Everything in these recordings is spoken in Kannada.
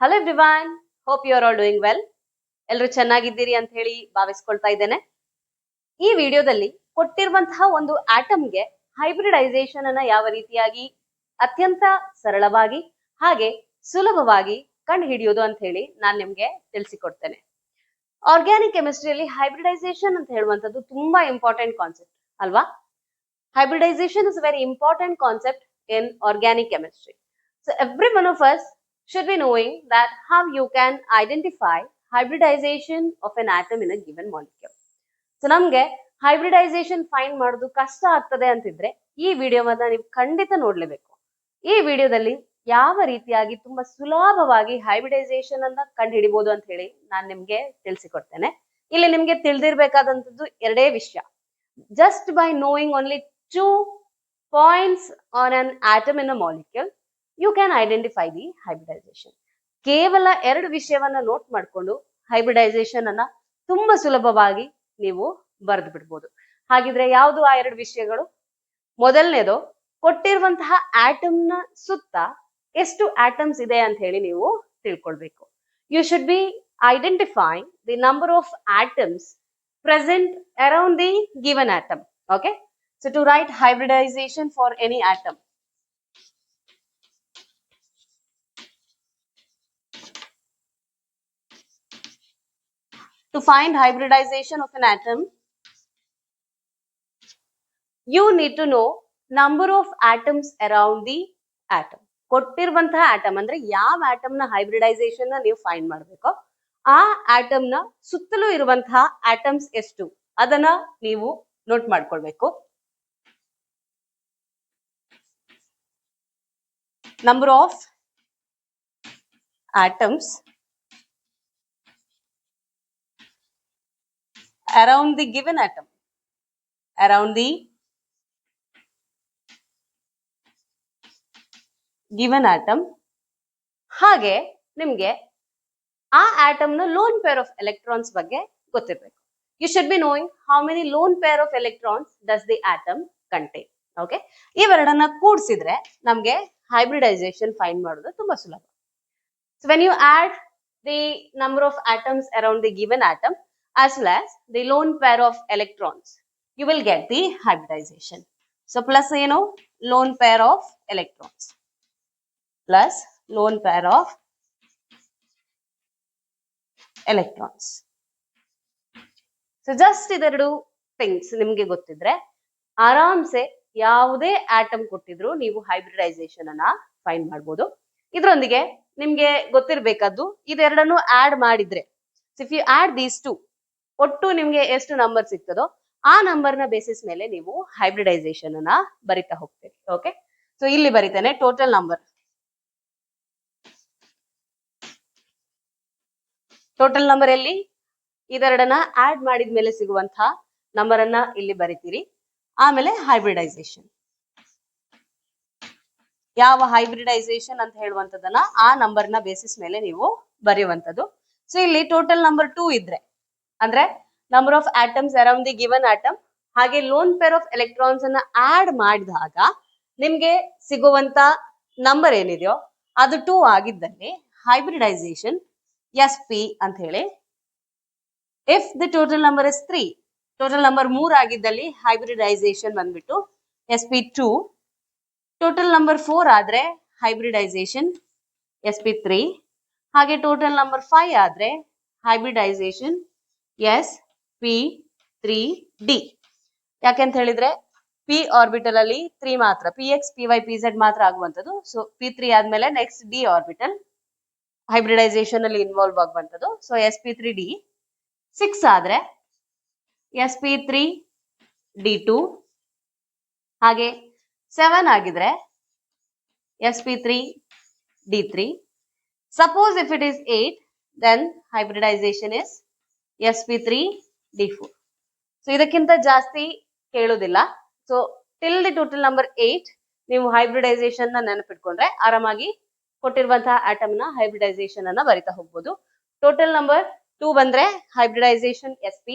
Hello everyone, hope you are all doing well. ಎಲ್ಲರೂ ಚೆನ್ನಾಗಿದ್ದೀರಿ ಅಂತ ಹೇಳಿ ಭಾವಿಸ್ಕೊಳ್ತಾ ಇದ್ದೇನೆ. ಈ ವಿಡಿಯೋದಲ್ಲಿ ಕೊಟ್ಟಿರುವಂತಹ ಒಂದು ಆಟಮ್ಗೆ ಹೈಬ್ರಿಡೈಸೇಷನ್ ಅನ್ನ ಯಾವ ರೀತಿಯಾಗಿ ಅತ್ಯಂತ ಸರಳವಾಗಿ ಹಾಗೆ ಸುಲಭವಾಗಿ ಕಂಡು ಹಿಡಿಯೋದು ಅಂತ ಹೇಳಿ ನಾನು ನಿಮ್ಗೆ ತಿಳಿಸಿಕೊಡ್ತೇನೆ. ಆರ್ಗ್ಯಾನಿಕ್ ಕೆಮಿಸ್ಟ್ರಿಯಲ್ಲಿ ಹೈಬ್ರಿಡೈಸೇಷನ್ ಅಂತ ಹೇಳುವಂತದ್ದು ತುಂಬಾ ಇಂಪಾರ್ಟೆಂಟ್ ಕಾನ್ಸೆಪ್ಟ್ ಅಲ್ವಾ? Hybridization is very important concept in organic chemistry. So every one of us should be knowing that how you can identify hybridization of an atom in a given molecule. So ನಮ್ಗೆ ಹೈಬ್ರಿಡೈಸೇಷನ್ ಫೈಂಡ್ ಮಾಡೋದು ಕಷ್ಟ ಆಗ್ತದೆ ಅಂತಿದ್ರೆ ಈ ವಿಡಿಯೋವನ್ನ ನೀವು ಖಂಡಿತ ನೋಡ್ಲೇಬೇಕು. ಈ ವಿಡಿಯೋದಲ್ಲಿ ಯಾವ ರೀತಿಯಾಗಿ ತುಂಬಾ ಸುಲಭವಾಗಿ ಹೈಬ್ರಿಡೈಸೇಷನ್ ಅನ್ನ ಕಂಡು ಹಿಡಿಬಹುದು ಅಂತ ಹೇಳಿ ನಾನು ನಿಮ್ಗೆ ತಿಳಿಸಿಕೊಡ್ತೇನೆ. ಇಲ್ಲಿ ನಿಮ್ಗೆ ತಿಳಿದಿರ್ಬೇಕಾದಂತದ್ದು ಎರಡೇ ವಿಷಯ. Just by knowing only 2 points on an atom in a molecule, you can identify the hybridization. ಕೇವಲ ಎರಡು ವಿಷಯವನ್ನ ನೋಟ್ ಮಾಡಿಕೊಂಡು ಹೈಬ್ರಿಡೈಸೇಷನ್ ಅನ್ನ ತುಂಬಾ ಸುಲಭವಾಗಿ ನೀವು ಬರೆದು ಬಿಡ್ಬೋದು. ಹಾಗಿದ್ರೆ ಯಾವುದು ಆ ಎರಡು ವಿಷಯಗಳು? ಮೊದಲನೇದು, ಕೊಟ್ಟಿರುವಂತಹ ಆಟಮ್ ನ ಸುತ್ತ ಎಷ್ಟು ಆಟಮ್ಸ್ ಇದೆ ಅಂತ ಹೇಳಿ ನೀವು ತಿಳ್ಕೊಳ್ಬೇಕು. You should be identifying the number of atoms present around the given atom. Okay, so to write hybridization for any atom, to find hybridization of an atom, you need to know number of atoms around the atom. ಕೊಟ್ಟಿರುವಂತಹ ಆಟಮ್ ಅಂದ್ರೆ ಯಾವ ಆಟಮ್ ನ ಹೈಬ್ರಿಡೈಸೇಷನ್ ನ ನೀವು ಫೈಂಡ್ ಮಾಡಬೇಕು, ಆ ಆಟಮ್ ನ ಸುತ್ತಲೂ ಇರುವಂತಹ ಆಟಮ್ಸ್ ಎಷ್ಟು ಅದನ್ನ ನೀವು ನೋಟ್ ಮಾಡ್ಕೊಳ್ಬೇಕು. Number of atoms around the given atom, around the given atom. ಹಾಗೆ ನಿಮ್ಗೆ ಆ ಆಟಮ್ ನ ಲೋನ್ ಪೇರ್ ಆಫ್ ಎಲೆಕ್ಟ್ರಾನ್ಸ್ ಬಗ್ಗೆ ಗೊತ್ತಿರಬೇಕು. You should be knowing how many lone pair of electrons does the atom contain. Okay, ಇವೆರಡನ್ನ ಕೂಡಿಸಿದ್ರೆ ನಮ್ಗೆ ಹೈಬ್ರಿಡೈಸೇಷನ್ ಫೈಂಡ್ ಮಾಡೋದು ತುಂಬಾ ಸುಲಭ. So when you add the number of atoms around the given atom as well as the lone pair of electrons, you will get the hybridization. So plus ಏನು, lone pair of electrons plus lone pair of electrons. So just ಇದೆರಡು ಥಿಂಗ್ಸ್ ನಿಮ್ಗೆ ಗೊತ್ತಿದ್ರೆ ಆರಾಮ್ಸೆ ಯಾವುದೇ ಆಟಮ್ ಕೊಟ್ಟಿದ್ರು ನೀವು ಹೈಬ್ರಿಡೈಸೇಷನ್ ಅನ್ನ ಫೈಂಡ್ ಮಾಡ್ಬೋದು. ಇದರೊಂದಿಗೆ ನಿಮ್ಗೆ ಗೊತ್ತಿರ್ಬೇಕಾದ್ದು ಇದೆರಡನ್ನು ಆಡ್ ಮಾಡಿದ್ರೆ, if you add these two, ಒಟ್ಟು ನಿಮ್ಗೆ ಎಷ್ಟು ನಂಬರ್ ಸಿಗ್ತದೋ ಆ ನಂಬರ್ ನ ಬೇಸಿಸ್ ಮೇಲೆ ನೀವು ಹೈಬ್ರಿಡೈಸೇಷನ್ ಅನ್ನ ಬರಿತಾ ಹೋಗ್ತೀರಿ. ಓಕೆ, ಸೊ ಇಲ್ಲಿ ಬರಿತೇನೆ ಟೋಟಲ್ ನಂಬರ್. ಟೋಟಲ್ ನಂಬರ್ ಎಲ್ಲಿ, ಇದೆರಡನ್ನ ಆಡ್ ಮಾಡಿದ ಮೇಲೆ ಸಿಗುವಂತಹ ನಂಬರ್ ಅನ್ನ ಇಲ್ಲಿ ಬರಿತೀರಿ. ಆಮೇಲೆ ಹೈಬ್ರಿಡೈಸೇಷನ್, ಯಾವ ಹೈಬ್ರಿಡೈಸೇಷನ್ ಅಂತ ಹೇಳುವಂತದನ್ನ ಆ ನಂಬರ್ ನ ಬೇಸಿಸ್ ಮೇಲೆ ನೀವು ಬರೆಯುವಂತದ್ದು. ಸೊ ಇಲ್ಲಿ ಟೋಟಲ್ ನಂಬರ್ 2 ಇದ್ರೆ ಅಂದ್ರೆ number of atoms around the given atom ಹಾಗೆ ಲೋನ್ ಪೇರ್ ಆಫ್ ಎಲೆಕ್ಟ್ರಾನ್ಸ್ ಅನ್ನ ಆಡ್ ಮಾಡಿದಾಗ ನಿಮ್ಗೆ ಸಿಗುವಂತ ನಂಬರ್ ಏನಿದೆಯೋ ಅದು 2 ಆಗಿದ್ದಲ್ಲಿ ಹೈಬ್ರಿಡೈಸೇಷನ್ SP ಅಂತ ಹೇಳಿ. If the total number is 3, total number 3 ಆಗಿದ್ದಲ್ಲಿ ಹೈಬ್ರಿಡೈಸೇಷನ್ ಬಂದ್ಬಿಟ್ಟು SP2. ಟೋಟಲ್ ನಂಬರ್ 4 ಆದ್ರೆ ಹೈಬ್ರಿಡೈಸೇಷನ್ SP3. ಹಾಗೆ ಟೋಟಲ್ ನಂಬರ್ 5 ಆದ್ರೆ ಹೈಬ್ರಿಡೈಸೇಷನ್ SP3D. ಯಾಕೆಂತ ಹೇಳಿದ್ರೆ P ಆರ್ಬಿಟಲ್ ಅಲ್ಲಿ 3 ಮಾತ್ರ, PX PY PZ ಮಾತ್ರ ಆಗುವಂತದ್ದು. ಸೊ P3 ಆದ್ಮೇಲೆ ನೆಕ್ಸ್ಟ್ D ಆರ್ಬಿಟಲ್ ಹೈಬ್ರಿಡೈಸೇಷನ್ ಅಲ್ಲಿ ಇನ್ವಾಲ್ವ್ ಆಗುವಂತದ್ದು. So SP3D. 6 ಆದ್ರೆ SP3D2. ಹಾಗೆ 7 ಆಗಿದ್ರೆ SP3D3. Suppose if it is 8, then hybridization is SP3D4. So ಇದಕ್ಕಿಂತ ಜಾಸ್ತಿ ಕೇಳೋದಿಲ್ಲ. So till the total number 8 ನೀವು ಹೈಬ್ರಿಡೈಸೇಷನ್ ನ ನೆನಪಿಟ್ಕೊಂಡ್ರೆ ಆರಾಮಾಗಿ ಕೊಟ್ಟಿರುವಂತಹ ಆಟಮ್ ನ ಹೈಬ್ರಿಡೈಸೇಷನ್ ಅನ್ನ ಬರಿತಾ ಹೋಗ್ಬೋದು. ಟೋಟಲ್ ನಂಬರ್ 2 ಬಂದ್ರೆ ಹೈಬ್ರಿಡೈಸೇಷನ್ SP,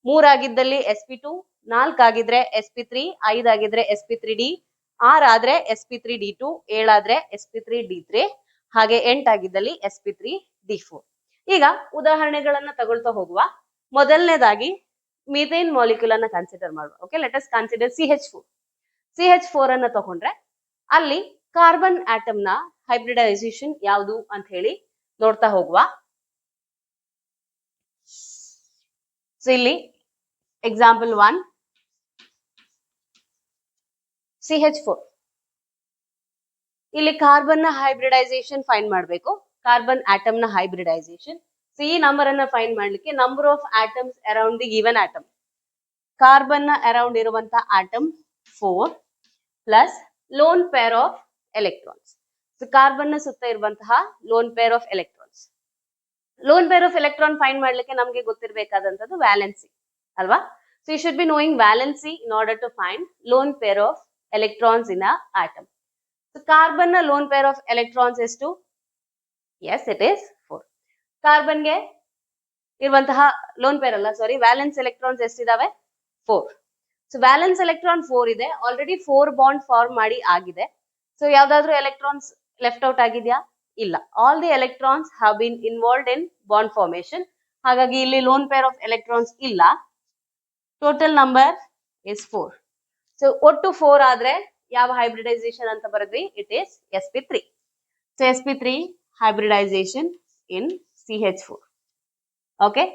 3 ಆಗಿದ್ದಲ್ಲಿ SP2, 4 ಆಗಿದ್ರೆ SP3, 5 ಆಗಿದ್ರೆ SP3D, 6 ಆದ್ರೆ SP3D2, 7 ಆದ್ರೆ SP3D3. ಹಾಗೆ 8 ಆಗಿದ್ದಲ್ಲಿ sp3d4. ಈಗ ಉದಾಹರಣೆಗಳನ್ನ ತಗೊಳ್ತಾ ಹೋಗುವ. ಮೊದಲನೇದಾಗಿ ಮೀಥೇನ್ ಮಾಲಿಕ್ಯೂಲ್ ಅನ್ನ ಕನ್ಸಿಡರ್ ಮಾಡುವ. Okay, let us consider CH4 ಅನ್ನ ತಗೊಂಡ್ರೆ ಅಲ್ಲಿ ಕಾರ್ಬನ್ ಆಟಮ್ ನ ಹೈಬ್ರಿಡೈಸೇಷನ್ ಯಾವುದು ಅಂತ ಹೇಳಿ ನೋಡ್ತಾ ಹೋಗುವ. ಸೊ ಇಲ್ಲಿ ಎಕ್ಸಾಂಪಲ್ 1 CH4. ಇಲ್ಲಿ ಕಾರ್ಬನ್ ನ ಹೈಬ್ರಿಡೈಸೇಷನ್ ಫೈಂಡ್ ಮಾಡಬೇಕು. ಕಾರ್ಬನ್ ಆಟಮ್ ನ ಹೈಬ್ರಿಡೈಸೇಷನ್. ಸೊ ಈ ನಂಬರ್ ಅನ್ನ ಫೈಂಡ್ ಮಾಡ್ಲಿಕ್ಕೆ number of atoms around the given atom. Carbon ನ ಅರೌಂಡ್ ಇರುವಂತ atom 4 plus lone pair of electrons. So carbon ನ ಸುತ್ತ ಇರುವಂತಹ lone pair of electrons. Lone pair of electron find ಮಾಡ್ಲಿಕ್ಕೆ ನಮ್ಗೆ ಗೊತ್ತಿರಬೇಕಾದಂತದ್ದು ವ್ಯಾಲೆನ್ಸಿ ಅಲ್ವಾ. So you should be knowing valency in order to find lone pair of electrons in a atom. So carbon ನ ಲೋನ್ ಪೇರ್ ಆಫ್ ಎಲೆಕ್ಟ್ರಾನ್ಸ್ ಎಷ್ಟು? Yes, it is 4. ಕಾರ್ಬನ್ ಗೆ ಇರುವಂತಹ ಲೋನ್ ಪೇರ್ ಅಲ್ಲ, ಸಾರಿ, ವ್ಯಾಲೆನ್ಸ್ ಎಲೆಕ್ಟ್ರಾನ್ಸ್ ಎಷ್ಟಿದಾವೆ? 4. ಸೊ ವ್ಯಾಲೆನ್ಸ್ ಎಲೆಕ್ಟ್ರಾನ್ 4 ಇದೆ. ಆಲ್ರೆಡಿ 4 ಬಾಂಡ್ ಫಾರ್ಮ್ ಮಾಡಿ ಆಗಿದೆ. ಸೊ ಯಾವ್ದಾದ್ರು ಎಲೆಕ್ಟ್ರಾನ್ಸ್ ಲೆಫ್ಟ್ ಔಟ್ ಆಗಿದೆಯಾ? ಇಲ್ಲ. All the electrons have been involved in bond formation. ಹಾಗಾಗಿ ಇಲ್ಲಿ ಲೋನ್ ಪೇರ್ ಆಫ್ ಎಲೆಕ್ಟ್ರಾನ್ಸ್ ಇಲ್ಲ. Total number is 4. ಸೊ ಒಟ್ಟು 4 ಆದ್ರೆ ಯಾವ ಹೈಬ್ರಿಡೈಸೇಷನ್ ಅಂತ ಬರೆದ್ವಿ? It is sp3. So sp3 hybridization in CH4. Okay,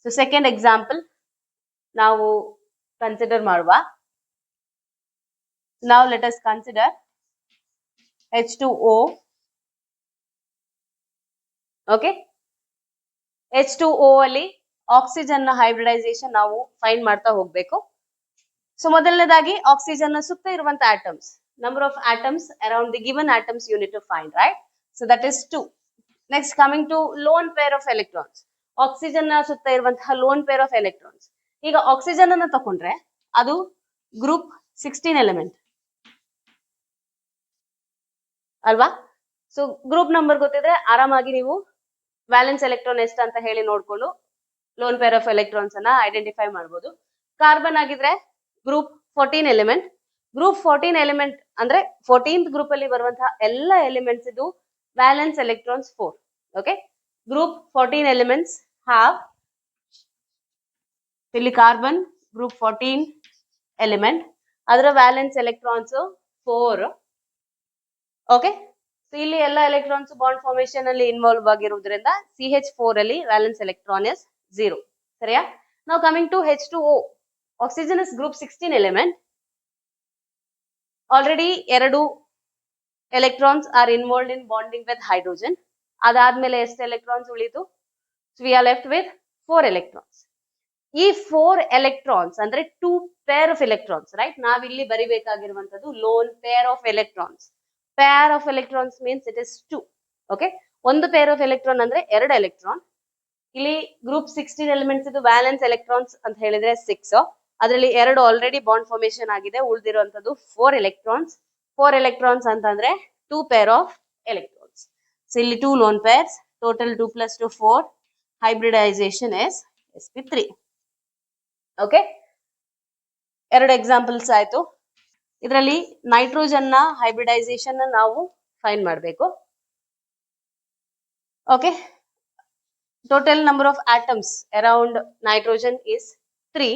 so second example ನಾವು ಕನ್ಸಿಡರ್ ಮಾಡುವ. Now let us consider H2O. Okay, H2O ಅಲ್ಲಿ ಆಕ್ಸಿಜನ್ ನ ಹೈಬ್ರಿಡೈಸೇಷನ್ ನಾವು ಫೈಂಡ್ ಮಾಡ್ತಾ ಹೋಗ್ಬೇಕು. ಸೊ ಮೊದಲನೇದಾಗಿ ಆಕ್ಸಿಜನ್ ನ ಸುತ್ತ ಇರುವಂತ atoms, number of atoms around the given atoms you need to find, right? So that is 2. Next coming to lone pair of electrons. Oxygen ನ ಸುತ್ತ ಇರುವಂತಹ ಲೋನ್ ಪೇರ್ ಆಫ್ ಎಲೆಕ್ಟ್ರಾನ್ಸ್. ಈಗ ಆಕ್ಸಿಜನ್ ಅನ್ನ ತಕೊಂಡ್ರೆ ಅದು ಗ್ರೂಪ್ 16 ಎಲಿಮೆಂಟ್ ಅಲ್ವಾ. ಸೊ ಗ್ರೂಪ್ ನಂಬರ್ ಗೊತ್ತಿದ್ರೆ ಆರಾಮಾಗಿ ನೀವು ವ್ಯಾಲೆನ್ಸ್ ಎಲೆಕ್ಟ್ರಾನ್ ಎಷ್ಟು ಅಂತ ಹೇಳಿ ನೋಡ್ಕೊಂಡು ಲೋನ್ ಪೇರ್ ಆಫ್ ಎಲೆಕ್ಟ್ರಾನ್ಸ್ ಅನ್ನ ಐಡೆಂಟಿಫೈ ಮಾಡಬಹುದು. ಕಾರ್ಬನ್ ಆಗಿದ್ರೆ ಗ್ರೂಪ್ 14 ಎಲಿಮೆಂಟ್. ಗ್ರೂಪ್ 14 ಎಲಿಮೆಂಟ್ ಅಂದ್ರೆ 14th ಗ್ರೂಪ್ ಅಲ್ಲಿ ಬರುವಂತಹ ಎಲ್ಲ ಎಲಿಮೆಂಟ್ಸ್ ಇದು valence electrons 4. Okay, group 14 elements have, ಇಲ್ಲಿ ಕಾರ್ಬನ್ ಗ್ರೂಪ್ 14 ಎಲಿಮೆಂಟ್, ಅದರ ವ್ಯಾಲೆನ್ಸ್ ಎಲೆಕ್ಟ್ರಾನ್ಸ್ 4. ಓಕೆ, ಸೊ ಇಲ್ಲಿ ಎಲ್ಲ ಎಲೆಕ್ಟ್ರಾನ್ಸ್ ಬಾಂಡ್ ಫಾರ್ಮೇಶನ್ ಅಲ್ಲಿ ಇನ್ವಾಲ್ವ್ ಆಗಿರುವುದರಿಂದ CH4 ಅಲ್ಲಿ ವ್ಯಾಲೆನ್ಸ್ ಎಲೆಕ್ಟ್ರಾನ್ ಇಸ್ 0. ಸರಿಯಾ? ನಾವು coming to H2O. Oxygen is group 16 element. Already 2 electrons are involved in bonding with hydrogen. ಅದಾದ್ಮೇಲೆ ಎಷ್ಟು ಎಲೆಕ್ಟ್ರಾನ್ಸ್ ಉಳಿತು? We are left with 4 electrons. ಈ 4 ಎಲೆಕ್ಟ್ರಾನ್ಸ್ ಅಂದ್ರೆ 2 ಪೇರ್ ಆಫ್ ಎಲೆಕ್ಟ್ರಾನ್ಸ್, ರೈಟ್? ನಾವಿಲ್ಲಿ ಬರಿಬೇಕಾಗಿರುವಂತದ್ದು lone pair of electrons. Pair of electrons means it is 2. Okay, ಒಂದು ಪೇರ್ ಆಫ್ ಎಲೆಕ್ಟ್ರಾನ್ ಅಂದ್ರೆ 2 ಎಲೆಕ್ಟ್ರಾನ್. ಇಲ್ಲಿ ಗ್ರೂಪ್ 16 ಎಲಿಮೆಂಟ್ಸ್ ಇದು ವ್ಯಾಲೆನ್ಸ್ ಎಲೆಕ್ಟ್ರಾನ್ಸ್ ಅಂತ ಹೇಳಿದ್ರೆ 6. ಅದರಲ್ಲಿ 2 ಆಲ್ರೆಡಿ ಬಾಂಡ್ ಫಾರ್ಮೇಶನ್ ಆಗಿದೆ. ಉಳಿದಿರುವಂತದ್ದು 4 ಎಲೆಕ್ಟ್ರಾನ್ಸ್. 4 ಎಲೆಕ್ಟ್ರಾನ್ಸ್ ಅಂತಂದ್ರೆ 2 ಪೇರ್ ಆಫ್ ಎಲೆಕ್ಟ್ರಾನ್ಸ್. ಸೊ ಇಲ್ಲಿ 2 lone pairs, total 2 + 2 4. Hybridization is sp3. Okay, 2 examples ಆಯ್ತು. ಇದರಲ್ಲಿ ನೈಟ್ರೋಜನ್ ನ ಹೈಬ್ರಿಡೈಸೇಷನ್ ನಾವು ಫೈಂಡ್ ಮಾಡಬೇಕು. Okay, total number of atoms around nitrogen is 3.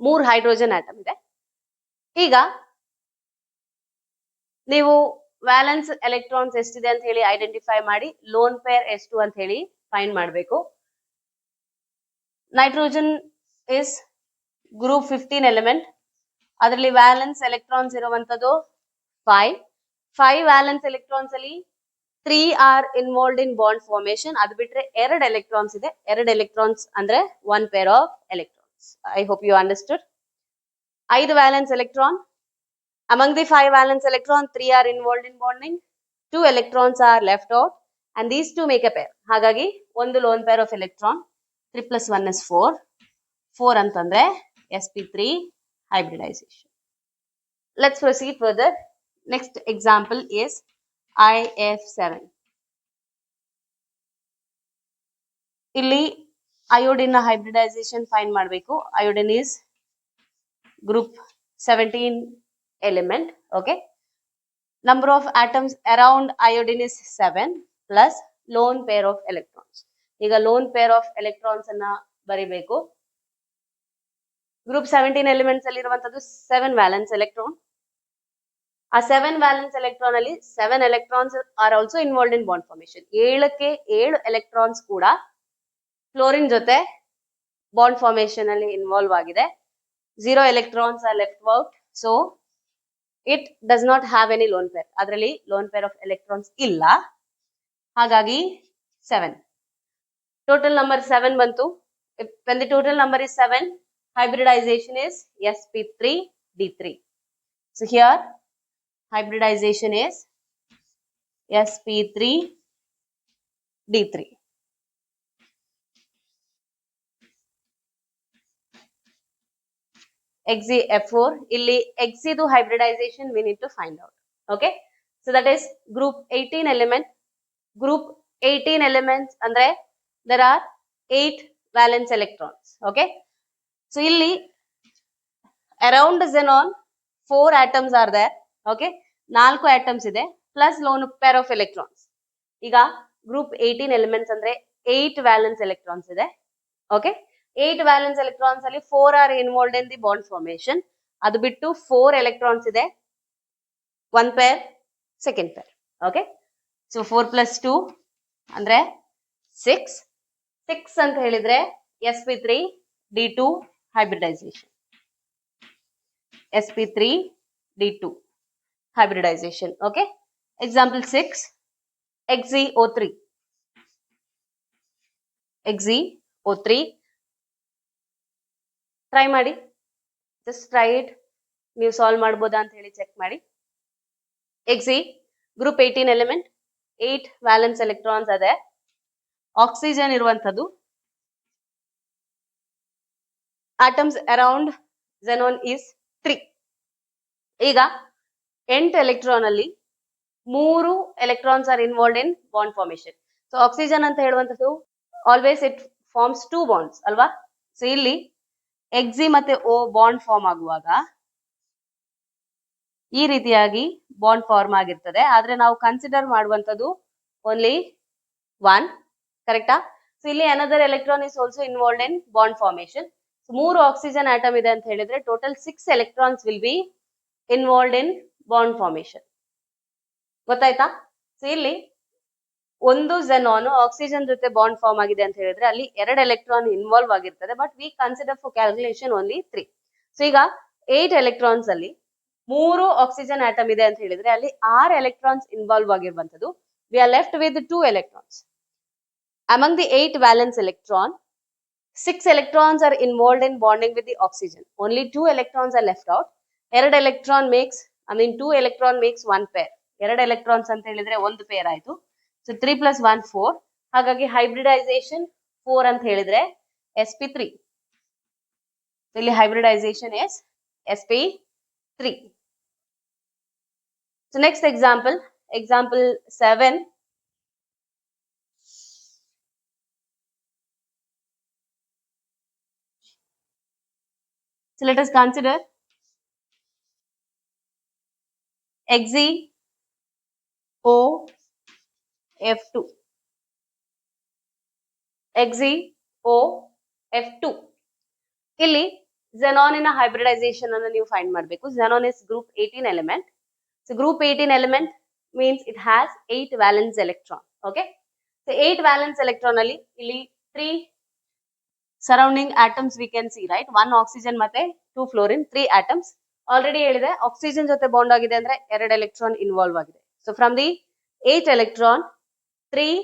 3 hydrogen atom ಇದೆ. ಈಗ ನೀವು ವ್ಯಾಲೆನ್ಸ್ ಎಲೆಕ್ಟ್ರಾನ್ಸ್ ಎಷ್ಟಿದೆ ಅಂತ ಹೇಳಿ ಐಡೆಂಟಿಫೈ ಮಾಡಿ ಲೋನ್ ಪೇರ್ ಎಷ್ಟು ಅಂತ ಹೇಳಿ ಫೈಂಡ್ ಮಾಡಬೇಕು. Nitrogen is group 15 element. ಅದರಲ್ಲಿ ವ್ಯಾಲೆನ್ಸ್ ಎಲೆಕ್ಟ್ರಾನ್ಸ್ ಇರುವಂತದ್ದು 5. 5 ವ್ಯಾಲೆನ್ಸ್ ಎಲೆಕ್ಟ್ರಾನ್ಸ್ ಅಲ್ಲಿ 3 are involved in bond formation. ಅದು ಬಿಟ್ರೆ 2 ಎಲೆಕ್ಟ್ರಾನ್ಸ್ ಇದೆ. 2 ಎಲೆಕ್ಟ್ರಾನ್ಸ್ ಅಂದ್ರೆ 1 pair of electrons. I hope you understood. 5 valence electron. Among the 5 valence electron, 3 are involved in bonding. 2 electrons are left out, and these 2 make a pair. ಹಾಗಾಗಿ ಒಂದು lone pair of electron. 3 + 1 is 4. 4 ಅಂತಂದ್ರೆ sp3 hybridization. Let's proceed further. Next example is IF7. ಇಲ್ಲಿ iodine ನ hybridization find ಮಾಡಬೇಕು. Iodine is group 17 element. Okay, Number of atoms around iodine is 7 plus lone pair of electrons. ಈಗ lone pair of electrons ಅನ್ನ ಬರಿಬೇಕು. ಗ್ರೂಪ್ 17 ಎಲಿಮೆಂಟ್ಸ್ ಅಲ್ಲಿ ಇರುವಂತದ್ದು 7 ವ್ಯಾಲೆನ್ಸ್ ಎಲೆಕ್ಟ್ರಾನ್. ಆ 7 ವ್ಯಾಲೆನ್ಸ್ ಎಲೆಕ್ಟ್ರಾನ್ ಅಲ್ಲಿ 7 electrons are also involved in bond formation. 7ಕ್ಕೆ 7 ಎಲೆಕ್ಟ್ರಾನ್ಸ್ ಕೂಡ ಫ್ಲೋರಿನ್ ಜೊತೆ ಬಾಂಡ್ ಫಾರ್ಮೇಶನ್ ಅಲ್ಲಿ ಇನ್ವಾಲ್ವ್ ಆಗಿದೆ. 0 electrons are left out, so it does not have any lone pair. ಅದರಲ್ಲಿ lone pair of electrons ಇಲ್ಲ, ಹಾಗಾಗಿ 7. Total number 7 ಬಂತು. When the total number is 7, hybridization is sp3d3. So here hybridization is sp3d3. XeF4, ಇಲ್ಲಿ Xe hybridization we need to find out. Okay, so that is group 18 element. Group 18 elements ಅಂದ್ರೆ there are 8 valence electrons. Okay, so ಇಲ್ಲಿ around xenon 4 atoms are there. Okay, 4 atoms ಇದೆ plus lone pair of electrons. ಈಗ group 18 elements ಅಂದ್ರೆ 8 valence electrons ಇದೆ. Okay, 8 valence electrons ಅಲ್ಲಿ 4 are involved in the bond formation. ಅದು ಬಿಟ್ಟು 4 electrons ಇದೆ, 1 pair, second pair. Okay, so 4 plus 2 ಅಂದ್ರೆ 6. 6 ಅಂತ ಹೇಳಿದ್ರೆ sp3d2 hybridization. sp3d2 hybridization. Okay, example 6, XeO3. XeO3 try ಮಾಡಿ, ಜಸ್ಟ್ ಟ್ರೈ ಇಟ್. ನೀವು ಸಾಲ್ವ್ ಮಾಡ್ಬೋದಾ ಅಂತ ಹೇಳಿ ಚೆಕ್ ಮಾಡಿ. Xe group 18 element, 8 valence electrons ಅದೇ. ಆಕ್ಸಿಜನ್ ಇರುವಂತದ್ದು. Atoms around xenon is 3. ಈಗ 8 ಎಲೆಕ್ಟ್ರಾನ್ ಅಲ್ಲಿ 3 electrons are involved in bond formation. So oxygen ಅಂತ ಹೇಳುವಂತದ್ದು ಆಲ್ವೇಸ್ ಇಟ್ ಫಾರ್ಮ್ಸ್ 2 ಬಾಂಡ್ಸ್ ಅಲ್ವಾ. ಸೊ ಇಲ್ಲಿ Xe ಮತ್ತೆ O ಬಾಂಡ್ ಫಾರ್ಮ್ ಆಗುವಾಗ ಈ ರೀತಿಯಾಗಿ ಬಾಂಡ್ ಫಾರ್ಮ್ ಆಗಿರ್ತದೆ. ಆದ್ರೆ ನಾವು ಕನ್ಸಿಡರ್ ಮಾಡುವಂತದ್ದು ಓನ್ಲಿ 1, ಕರೆಕ್ಟಾ? ಸೊ ಇಲ್ಲಿ another electron is also involved in bond formation. 3 oxygen atom ಇದೆ ಅಂತ ಹೇಳಿದ್ರೆ total 6 electrons will be involved in bond formation. ಗೊತ್ತಾಯ್ತಾ? ಸೊ ಇಲ್ಲಿ ಒಂದು xenon ಆಕ್ಸಿಜನ್ ಜೊತೆ ಬಾಂಡ್ ಫಾರ್ಮ್ ಆಗಿದೆ ಅಂತ ಹೇಳಿದ್ರೆ ಅಲ್ಲಿ 2 ಎಲೆಕ್ಟ್ರಾನ್ ಇನ್ವಾಲ್ವ್ ಆಗಿರ್ತದೆ, but we consider for calculation only 3. So ಈಗ 8 ಎಲೆಕ್ಟ್ರಾನ್ಸ್ ಅಲ್ಲಿ 3 ಆಕ್ಸಿಜನ್ ಆಟಮ್ ಇದೆ ಅಂತ ಹೇಳಿದ್ರೆ ಅಲ್ಲಿ 6 ಎಲೆಕ್ಟ್ರಾನ್ಸ್ ಇನ್ವಾಲ್ವ್ ಆಗಿರುವಂತದ್ದು. V are left with 2 electrons. Among the 8 valence electron, 6 electrons are involved in bonding with the oxygen. Only 2 electrons are left out. 2 electron makes, 2 electron makes 1 pair. 2 electrons ಅಂತ ಹೇಳಿದ್ರೆ 1 pair ಆಯ್ತು. So 3 plus 1 4. ಹಾಗಾಗಿ hybridization 4 ಅಂತ ಹೇಳಿದ್ರೆ sp3. ಇಲ್ಲಿ hybridization is sp3. So next example, example 7. So let us consider XeOF2. XeOF2. ಇಲ್ಲಿ xenon ನ hybridization ಅನ್ನು ನೀವು ಫೈಂಡ್ ಮಾಡಬೇಕು. xenon is group 18 element. So group 18 element means it has 8 valence electron. Okay. So 8 valence electron ಅಲ್ಲಿ ಇಲ್ಲಿ 3 surrounding atoms we can see, right? 1 oxygen ಮತ್ತೆ 2 fluorine, 3 atoms. Already ಹೇಳಿದೆ ಆಕ್ಸಿಜನ್ ಜೊತೆ ಬಾಂಡ್ ಆಗಿದೆ ಅಂದ್ರೆ 2 ಎಲೆಕ್ಟ್ರಾನ್ ಇನ್ವಾಲ್ವ್ ಆಗಿದೆ. So from the 8 electron 3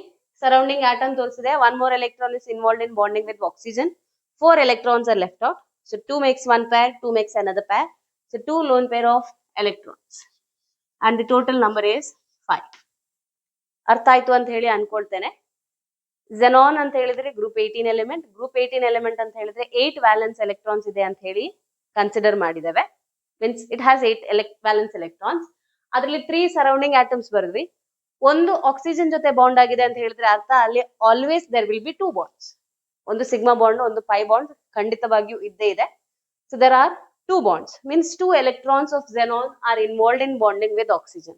surrounding atom ತೋರಿಸಿದೆ. 1 more electron is involved in bonding with oxygen. 4 electrons are left out. So 2 makes 1 pair, 2 makes another pair. So 2 lone pair of electrons. And the total number is 5. ಅರ್ಥ ಆಯ್ತು ಅಂತ ಹೇಳಿ ಅನ್ಕೊಳ್ತೇನೆ. xenon ಅಂತ ಹೇಳಿದ್ರೆ ಗ್ರೂಪ್ 18 ಎಲಿಮೆಂಟ್. ಗ್ರೂಪ್ 18 ಎಲಿಮೆಂಟ್ ಅಂತ ಹೇಳಿದ್ರೆ 8 ವ್ಯಾಲೆನ್ಸ್ ಎಲೆಕ್ಟ್ರಾನ್ಸ್ ಇದೆ ಅಂತ ಹೇಳಿ ಕನ್ಸಿಡರ್ ಮಾಡಿದ್ದೇವೆ. Means it has 8 valence electrons. ಅದರಲ್ಲಿ 3 ಸರೌಂಡಿಂಗ್ ಆಟಮ್ಸ್ ಬರೆದ್ವಿ. ಒಂದು ಆಕ್ಸಿಜನ್ ಜೊತೆ ಬಾಂಡ್ ಆಗಿದೆ ಅಂತ ಹೇಳಿದ್ರೆ ಅರ್ಥ ಅಲ್ಲಿ always there will be 2 bonds. ಒಂದು ಸಿಗ್ಮಾ ಬಾಂಡ್, ಒಂದು ಪೈ ಬಾಂಡ್ ಖಂಡಿತವಾಗಿಯೂ ಇದ್ದೇ ಇದೆ. So there are 2 bonds. Means 2 electrons of xenon are involved in bonding with oxygen.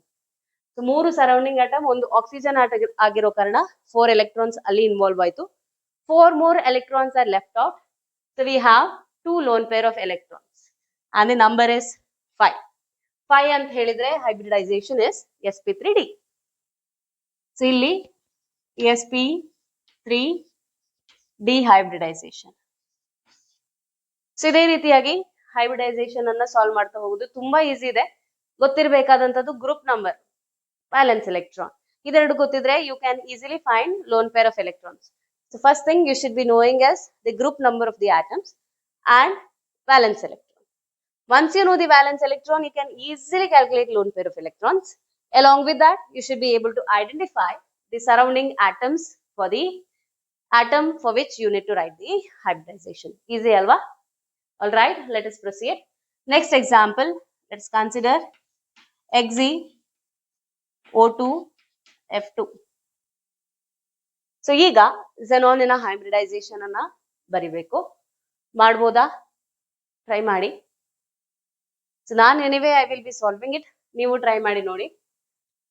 ಮೂರು ಸರೌಂಡಿಂಗ್ ಆಟಮ್ ಒಂದು ಆಕ್ಸಿಜನ್ ಆಗಿರೋ ಕಾರಣ 4 electrons ಅಲ್ಲಿ ಇನ್ವಾಲ್ವ್ ಆಯ್ತು. 4 more electrons are left out. So we have 2 lone pair of electrons and the number is 5. 5 ಅಂತ ಹೇಳಿದ್ರೆ hybridization is sp3d. So ಇಲ್ಲಿ sp3d hybridization. ಸೊ ಇದೇ ರೀತಿಯಾಗಿ ಹೈಬ್ರಿಡೈಸೇಷನ್ ಅನ್ನ ಸಾಲ್ವ್ ಮಾಡ್ತಾ ಹೋಗುದು ತುಂಬಾ ಈಸಿ ಇದೆ. ಗೊತ್ತಿರಬೇಕಾದಂತದ್ದು ಗ್ರೂಪ್ ನಂಬರ್, ವ್ಯಾಲೆನ್ಸ್ ಎಲೆಕ್ಟ್ರಾನ್, ಇದೆರಡು ಗೊತ್ತಿದ್ರೆ you can easily find lone pair of electrons. So first thing you should be knowing as the group number of the atoms and valence electron. Once you know the valence electron, you can easily calculate lone pair of electrons. Along with that, you should be able to identify the surrounding atoms for the atom for which you need to write the hybridization. Easy alva? All right, let us proceed. Next example, let's consider XeO2F2. So ಈಗ ಝೆನಾನಿನ ಹೈಬ್ರಿಡೈಸೇಷನ್ ಅನ್ನ ಬರಿಬೇಕು. ಮಾಡ್ಬೋದಾ? ಟ್ರೈ ಮಾಡಿ. ಸೊ ನಾನು anyway I will be solving it, ನೀವು ಟ್ರೈ ಮಾಡಿ ನೋಡಿ.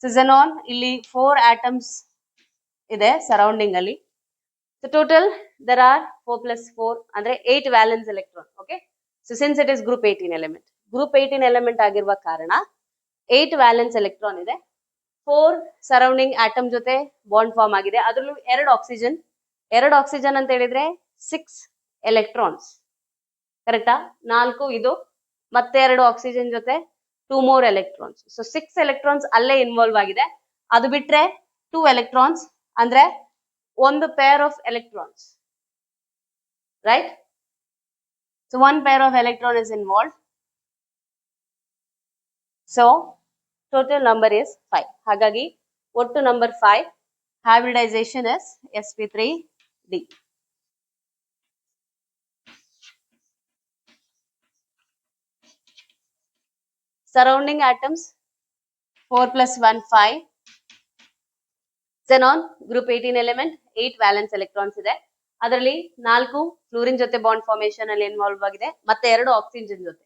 ಸೊ ಝೆನಾನ್ ಇಲ್ಲಿ 4 atoms ಇದೆ ಸರೌಂಡಿಂಗ್ ಅಲ್ಲಿ. So total there are 4 plus 4 ಅಂದ್ರೆ 8 valence electron. Okay, so since it is group 18 element, group 18 element ಆಗಿರುವ ಕಾರಣ 8 valence electron ಇದೆ. 4 surrounding atom ಜೊತೆ ಬಾಂಡ್ ಫಾರ್ಮ್ ಆಗಿದೆ. ಅದರಲ್ಲೂ 2 ಆಕ್ಸಿಜನ್ ಅಂತ ಹೇಳಿದ್ರೆ 6 electrons. ಕರೆಕ್ಟಾ? 4 ಇದು ಮತ್ತೆ 2 ಆಕ್ಸಿಜನ್ ಜೊತೆ 2 more electrons. ಸೊ 6 electrons ಅಲ್ಲೇ ಇನ್ವಾಲ್ವ್ ಆಗಿದೆ. ಅದು ಬಿಟ್ರೆ 2 electrons ಅಂದ್ರೆ ಒಂದು pair of electrons, right? So one pair of electron is involved. So total number is 5. ಹಾಗಾಗಿ ಒಟ್ಟು number 5. Hybridization is sp3d. Surrounding atoms 4 plus 1 5. Xenon group 18 element, 8 valence electrons ಇದೆ. ಅದರಲ್ಲಿ 4 ಫ್ಲೂರಿನ್ ಜೊತೆ ಬಾಂಡ್ ಫಾರ್ಮೇಶನ್ ಅಲ್ಲಿ ಇನ್ವಾಲ್ವ್ ಆಗಿದೆ, ಮತ್ತೆ 2 ಆಕ್ಸಿಜನ್ ಜೊತೆ,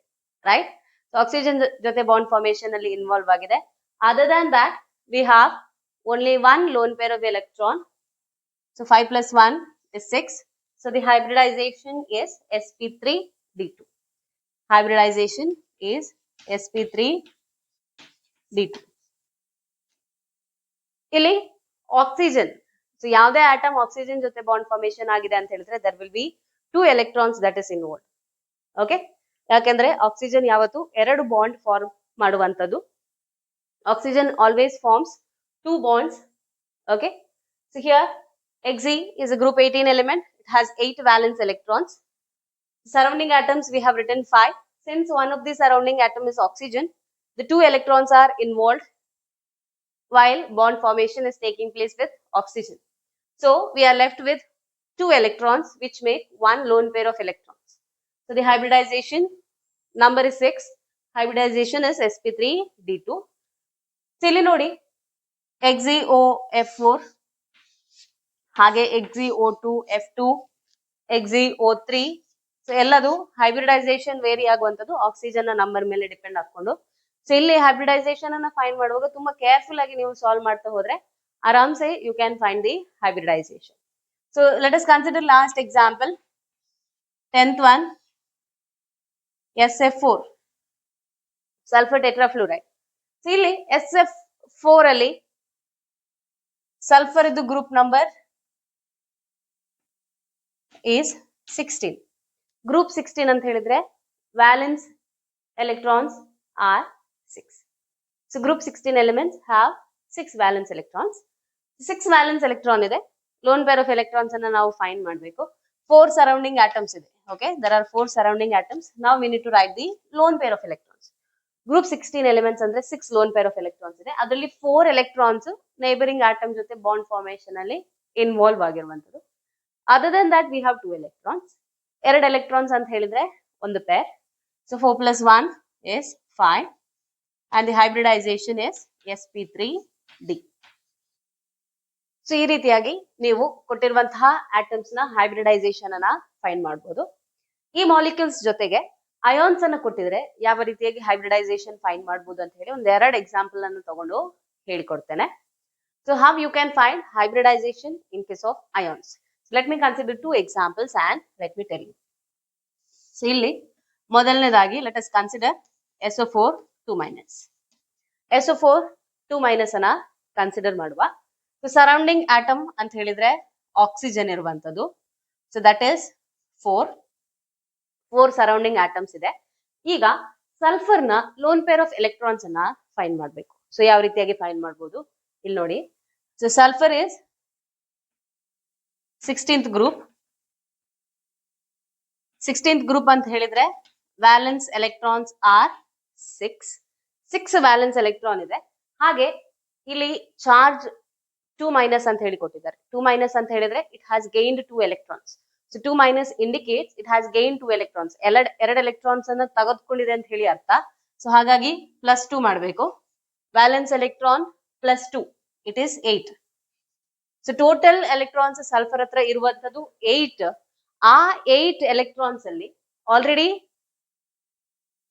ರೈಟ್? ಸೊ ಆಕ್ಸಿಜನ್ ಜೊತೆ ಬಾಂಡ್ ಫಾರ್ಮೇಶನ್ ಅಲ್ಲಿ ಇನ್ವಾಲ್ವ್ ಆಗಿದೆ. Other than that we have only 1 lone pair of electron. So 5 plus 1 is 6. So the hybridization is sp3d2. Hybridization is sp3d2. ಇಲ್ಲಿ ಆಕ್ಸಿಜನ್, ಸೊ ಯಾವುದೇ ಆಟಮ್ ಆಕ್ಸಿಜನ್ ಜೊತೆ ಬಾಂಡ್ ಫಾರ್ಮೇಶನ್ ಆಗಿದೆ ಅಂತ ಹೇಳಿದ್ರೆ there will be 2 electrons that is involve. Okay, ಯಾಕೆಂದ್ರೆ ಆಕ್ಸಿಜನ್ ಯಾವತ್ತು 2 ಬಾಂಡ್ ಫಾರ್ಮ್ ಮಾಡುವಂತದ್ದು. Oxygen always forms 2 bonds. Okay, so here Xe is a group 18 element. It has 8 valence electrons. Surrounding atoms we have written 5. Since one of the surrounding atom is oxygen, the 2 electrons are involved while bond formation is taking place with oxygen. So we are left with 2 electrons which make 1 lone pair of electrons. So the hybridization number is 6. Hybridization is sp3d2. So ಇಲ್ಲಿ ನೋಡಿ XeOF4 ಹಾಗೆ XeO2F2, XeO3. ಸೊ ಎಲ್ಲದು ಹೈಬ್ರಿಡೈಸೇಷನ್ ವೇರಿ ಆಗುವಂತದ್ದು ಆಕ್ಸಿಜನ್ ನಂಬರ್ ಮೇಲೆ ಡಿಪೆಂಡ್ ಆಗ್ಕೊಂಡು. ಸೊ ಇಲ್ಲಿ ಹೈಬ್ರಿಡೈಸೇಷನ್ ಅನ್ನ ಫೈಂಡ್ ಮಾಡುವಾಗ ತುಂಬಾ ಕೇರ್ಫುಲ್ ಆಗಿ ನೀವು ಸಾಲ್ವ್ ಮಾಡ್ತಾ ಹೋದ್ರೆ ಆರಾಮ್ಸೆ you can find the hybridisation. So let us consider last example, 10th one, SF4 sulphur tetrafluoride. So ಇಲ್ಲಿ SF4 ಅಲ್ಲಿ ಸಲ್ಫರ್ ಇದು ಗ್ರೂಪ್ ನಂಬರ್ is 16. Group 16 ಅಂತ ಹೇಳಿದ್ರೆ valence electrons are 6. So group 16 elements have 6 valence electrons. 6 valence electron ಇದೆ. Lone pair of electrons ಅನ್ನ ನಾವು find ಮಾಡಬೇಕು. 4 surrounding atoms ಇದೆ. Okay, there are 4 surrounding atoms. Now we need to write the lone pair of electrons. Group 16 elements ಅಂದ್ರೆ 6 lone pair of electrons ಇದೆ. ಅದರಲ್ಲಿ 4 electrons neighboring atom ಜೊತೆ bond formation ಅಲ್ಲಿ ಇನ್ವಾಲ್ವ್ ಆಗಿರುವಂತದ್ದು. Other than that we have 2 electrons. 2 electrons ಅಂತ ಹೇಳಿದ್ರೆ ಒಂದು pair. So 4 plus 1 is 5 and the hybridization is sp3d. So ಈ ರೀತಿಯಾಗಿ ನೀವು ಕೊಟ್ಟಿರುವಂತಹ ಆಟಮ್ಸ್ ನ ಹೈಬ್ರಿಡೈಸೇಷನ್ ಅನ್ನ ಫೈಂಡ್ ಮಾಡಬಹುದು. ಈ ಮಾಲಿಕ್ಯೂಲ್ಸ್ ಜೊತೆಗೆ ಅಯಾನ್ಸ್ ಅನ್ನ ಕೊಟ್ಟಿದ್ರೆ ಯಾವ ರೀತಿಯಾಗಿ ಹೈಬ್ರಿಡೈಸೇಷನ್ ಫೈಂಡ್ ಮಾಡಬಹುದು ಅಂತ ಹೇಳಿ ಒಂದ್ 2 ಎಕ್ಸಾಂಪಲ್ ಅನ್ನು ತಗೊಂಡು ಹೇಳಿಕೊಡ್ತೇನೆ. So how you can find hybridization in case of ions. So let me consider two examples and let me tell you. So ಇಲ್ಲಿ ಮೊದಲನೇದಾಗಿ let us consider SO4 2-. SO4 2- ಅನ್ನ ಕನ್ಸಿಡರ್ ಮಾಡುವ. ಸೊ ಸರೌಂಡಿಂಗ್ ಆಟಮ್ ಅಂತ ಹೇಳಿದ್ರೆ ಆಕ್ಸಿಜನ್ ಇರುವಂತದ್ದು. So that is 4 surrounding atoms ಇದೆ. ಈಗ ಸಲ್ಫರ್ ನ ಲೋನ್ ಪೇರ್ ಆಫ್ ಎಲೆಕ್ಟ್ರಾನ್ಸ್ ಅನ್ನ ಫೈಂಡ್ ಮಾಡಬೇಕು. ಸೊ ಯಾವ ರೀತಿಯಾಗಿ ಫೈಂಡ್ ಮಾಡಬಹುದು ಇಲ್ಲಿ ನೋಡಿ. So sulphur is 16th group. 16th group ಅಂತ ಹೇಳಿದ್ರೆ valence electrons R 6 valence electron ಇದೆ. ಹಾಗೆ ಇಲ್ಲಿ ಚಾರ್ಜ್ 2- ಅಂತ ಹೇಳಿ ಕೊಟ್ಟಿದ್ದಾರೆ. 2- ಅಂತ ಹೇಳಿದ್ರೆ it has gained 2 electrons. So 2- indicates it has gain 2 electrons. ಎರಡು ಎಲೆಕ್ಟ್ರಾನ್ಸ್ ಅನ್ನ ತೆಗೆದುಕೊಂಡಿದೆ ಅಂತ ಹೇಳಿ ಅರ್ಥ. ಸೊ ಹಾಗಾಗಿ +2 ಮಾಡಬೇಕು. Valence electron +2 it is 8. So total electrons sulphur ಹತ್ರ ಇರುವಂತದ್ದು 8. ಆ 8 ಎಲೆಕ್ಟ್ರಾನ್ಸ್ ಅಲ್ಲಿ already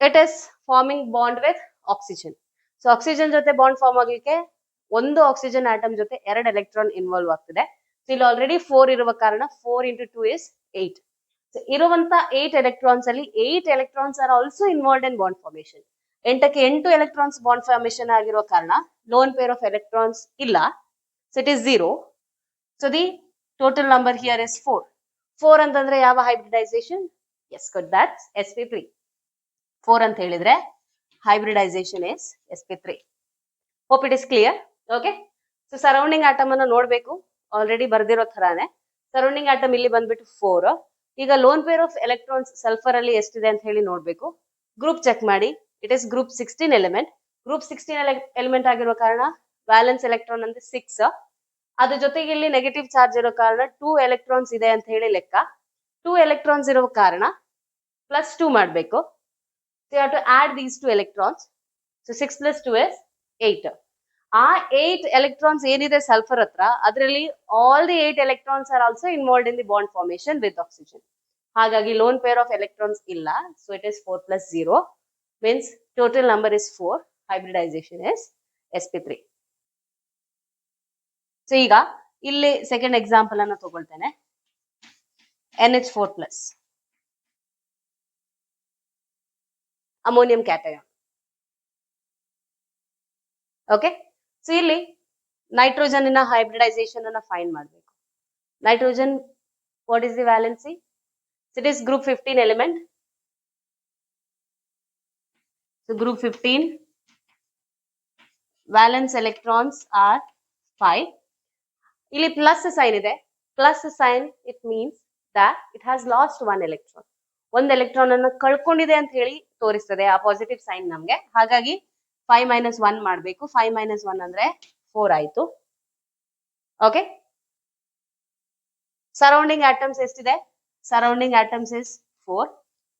it is farming bond with oxygen. So oxygen ಜೊತೆ ಬಾಂಡ್ ಫಾರ್ಮ್ ಆಗ್ಲಿಕ್ಕೆ ಒಂದು ಆಕ್ಸಿಜನ್ ಆಟಮ್ ಜೊತೆ 2 ಎಲೆಕ್ಟ್ರಾನ್ ಇನ್ವಾಲ್ವ್ ಆಗ್ತಿದೆ. ಸೊ ಇಲ್ಲಿ ಆಲ್ರೆಡಿ 4 ಇರುವ ಕಾರಣ 4 × 2 is 8. ಸೊ ಇರುವಂತ 8 ಎಲೆಕ್ಟ್ರಾನ್ಸ್ ಅಲ್ಲಿ 8 electrons are also involved in bond formation. 8ಕ್ಕೆ 8 ಎಲೆಕ್ಟ್ರಾನ್ಸ್ ಬಾಂಡ್ ಫಾರ್ಮೇಶನ್ ಆಗಿರೋ ಕಾರಣ ಲೋನ್ ಪೇರ್ ಆಫ್ ಎಲೆಕ್ಟ್ರಾನ್ಸ್ ಇಲ್ಲ. So it is 0. So the total number here is 4 ಅಂತಂದ್ರೆ ಯಾವ hybridisation? Yes good, that's sp3. 4 ಅಂತ ಹೇಳಿದ್ರೆ hybridization is sp3. hope it is clear. Okay, so surrounding atom ಅನ್ನು ನೋಡಬೇಕು. ಆಲ್ರೆಡಿ ಬರ್ದಿರೋ ತರಾನೇ ಸರೌಂಡಿಂಗ್ ಆಟಮ್ ಇಲ್ಲಿ ಬಂದ್ಬಿಟ್ಟು 4. ಈಗ loan pair of electrons sulphur ಅಲ್ಲಿ ಎಷ್ಟಿದೆ ಅಂತ ಹೇಳಿ ನೋಡ್ಬೇಕು. ಗ್ರೂಪ್ ಚೆಕ್ ಮಾಡಿ. It is group 16 element. Group 16 element ಆಗಿರೋ ಕಾರಣ ವ್ಯಾಲೆನ್ಸ್ ಎಲೆಕ್ಟ್ರಾನ್ ಅಂದ್ರೆ 6. ಅದ್ರ ಜೊತೆಗೆ ಇಲ್ಲಿ ನೆಗೆಟಿವ್ ಚಾರ್ಜ್ ಇರೋ ಕಾರಣ 2 ಎಲೆಕ್ಟ್ರಾನ್ಸ್ ಇದೆ ಅಂತ ಹೇಳಿ ಲೆಕ್ಕ. 2 ಎಲೆಕ್ಟ್ರಾನ್ಸ್ ಇರೋ ಕಾರಣ +2 ಮಾಡಬೇಕು. So you have to add these 2 electrons. So 6 + 2 is 8. ಆ 8 electrons ಏನಿದೆ ಸಲ್ಫರ್ ಹತ್ರ ಅದರಲ್ಲಿ all the 8 electrons are also involved in the bond formation with oxygen. ಹಾಗಾಗಿ lone pair of electrons ಇಲ್ಲ. So it is 4 + 0 means total number is 4. Hybridization is sp3. So ಈಗ ಇಲ್ಲಿ ಸೆಕೆಂಡ್ ಎಕ್ಸಾಂಪಲ್ ಅನ್ನು ತಗೊಳ್ತೇನೆ. NH4+. Ammonium cation. Okay, so ಇಲ್ಲಿ ನೈಟ್ರೋಜನ್ ಹೈಬ್ರಿಡೈಸೇಷನ್ ಅನ್ನ ಫೈಂಡ್ ಮಾಡಬೇಕು. Nitrogen what is the valency? It is group 15 element. So group 15 valence electrons are 5. ಇಲ್ಲಿ ಪ್ಲಸ್ ಸೈನ್ ಇದೆ. Plus sign it means that it has lost 1 electron. ಒಂದು ಎಲೆಕ್ಟ್ರಾನ್ ಅನ್ನು ಕಳ್ಕೊಂಡಿದೆ ಅಂತ ಹೇಳಿ ತೋರಿಸ್ತದೆ ಆ ಪಾಸಿಟಿವ್ ಸೈನ್ ನಮ್ಗೆ. ಹಾಗಾಗಿ 5 - 1 ಮಾಡಬೇಕು. 5 - 1 ಅಂದ್ರೆ 4 ಆಯ್ತು. ಓಕೆ, ಸರೌಂಡಿಂಗ್ ಆಟಮ್ಸ್ ಎಷ್ಟಿದೆ? Surrounding atoms is 4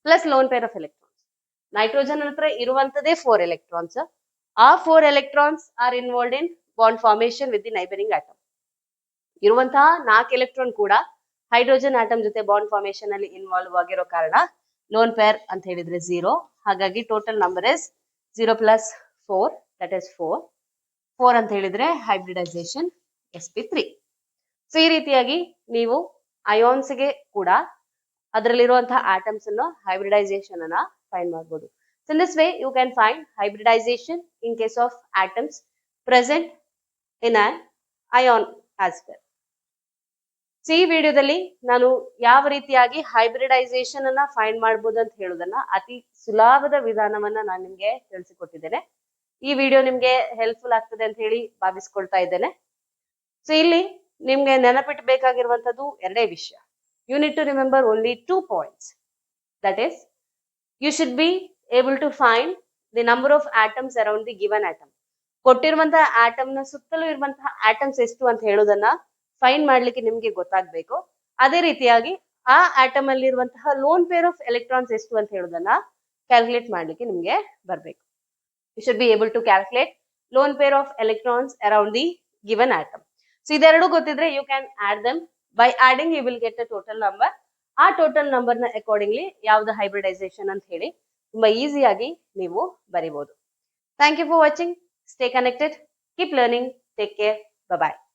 plus lone pair of electrons. Nitrogen ಹತ್ರ ಇರುವಂತದೇ 4 ಎಲೆಕ್ಟ್ರಾನ್ಸ್. ಆ 4 electrons are involved in bond formation with the neighbouring atom. ಇರುವಂತಹ 4 ಎಲೆಕ್ಟ್ರಾನ್ ಕೂಡ ಹೈಡ್ರೋಜನ್ ಆಟಮ್ ಜೊತೆ ಬಾಂಡ್ ಫಾರ್ಮೇಶನ್ ಅಲ್ಲಿ ಇನ್ವಾಲ್ವ್ ಆಗಿರೋ ಕಾರಣ ಲೋನ್ ಪೇರ್ ಅಂತ ಹೇಳಿದ್ರೆ 0. ಹಾಗಾಗಿ total number is 0 + 4 that is 4 ಅಂತ ಹೇಳಿದ್ರೆ ಹೈಬ್ರಿಡೈಸೇಷನ್ sp3. ಸೊ ಈ ರೀತಿಯಾಗಿ ನೀವು ಅಯಾನ್ಸ್ ಗೆ ಕೂಡ ಅದರಲ್ಲಿರುವಂತಹ ಆಟಮ್ಸ್ ಅನ್ನು ಹೈಬ್ರಿಡೈಸೇಷನ್ ಅನ್ನ ಫೈಂಡ್ ಮಾಡಬಹುದು. So in this way you can find hybridization in case of atoms present in an ion as well. So ಈ ವಿಡಿಯೋದಲ್ಲಿ ನಾನು ಯಾವ ರೀತಿಯಾಗಿ ಹೈಬ್ರಿಡೈಸೇಷನ್ ಅನ್ನ ಫೈಂಡ್ ಮಾಡಬಹುದು ಅಂತ ಹೇಳೋದನ್ನ ಅತಿ ಸುಲಭದ ವಿಧಾನವನ್ನ ನಾನು ನಿಮ್ಗೆ ತಿಳಿಸಿಕೊಟ್ಟಿದ್ದೇನೆ. ಈ ವಿಡಿಯೋ ನಿಮ್ಗೆ ಹೆಲ್ಪ್ಫುಲ್ ಆಗ್ತದೆ ಅಂತ ಹೇಳಿ ಭಾವಿಸ್ಕೊಳ್ತಾ ಇದ್ದೇನೆ. ಸೊ ಇಲ್ಲಿ ನಿಮ್ಗೆ ನೆನಪಿಟ್ಬೇಕಾಗಿರುವಂತದ್ದು 2 ವಿಷಯ. You need to remember only 2 points. That is you should be able to find the number of atoms around the given atom. ಕೊಟ್ಟಿರುವಂತಹ ಆಟಮ್ ನ ಸುತ್ತಲೂ ಇರುವಂತಹ ಆಟಮ್ಸ್ ಎಷ್ಟು ಅಂತ ಹೇಳೋದನ್ನ ಫೈಂಡ್ ಮಾಡ್ಲಿಕ್ಕೆ ನಿಮ್ಗೆ ಗೊತ್ತಾಗ್ಬೇಕು. ಅದೇ ರೀತಿಯಾಗಿ ಆ ಆಟಮ್ ಅಲ್ಲಿ ಇರುವಂತಹ ಲೋನ್ ಪೇರ್ ಆಫ್ ಎಲೆಕ್ಟ್ರಾನ್ಸ್ ಎಷ್ಟು ಅಂತ ಹೇಳೋದನ್ನ ಕ್ಯಾಲ್ಕುಲೇಟ್ ಮಾಡ್ಲಿಕ್ಕೆ ನಿಮ್ಗೆ ಬರ್ಬೇಕು. You should be able to calculate lone pair of electrons around the given atom. So ಇದೆರಡು ಗೊತ್ತಿದ್ರೆ you can add them. By adding you will get a total number. ಆ ಟೋಟಲ್ ನಂಬರ್ ನ ಅಕಾರ್ಡಿಂಗ್ಲಿ ಯಾವ್ದು ಹೈಬ್ರಿಡೈಸೇಷನ್ ಅಂತ ಹೇಳಿ ತುಂಬಾ ಈಸಿಯಾಗಿ ನೀವು ಬರಿಬಹುದು. Thank you for watching. Stay connected. Keep learning. Take care. Bye.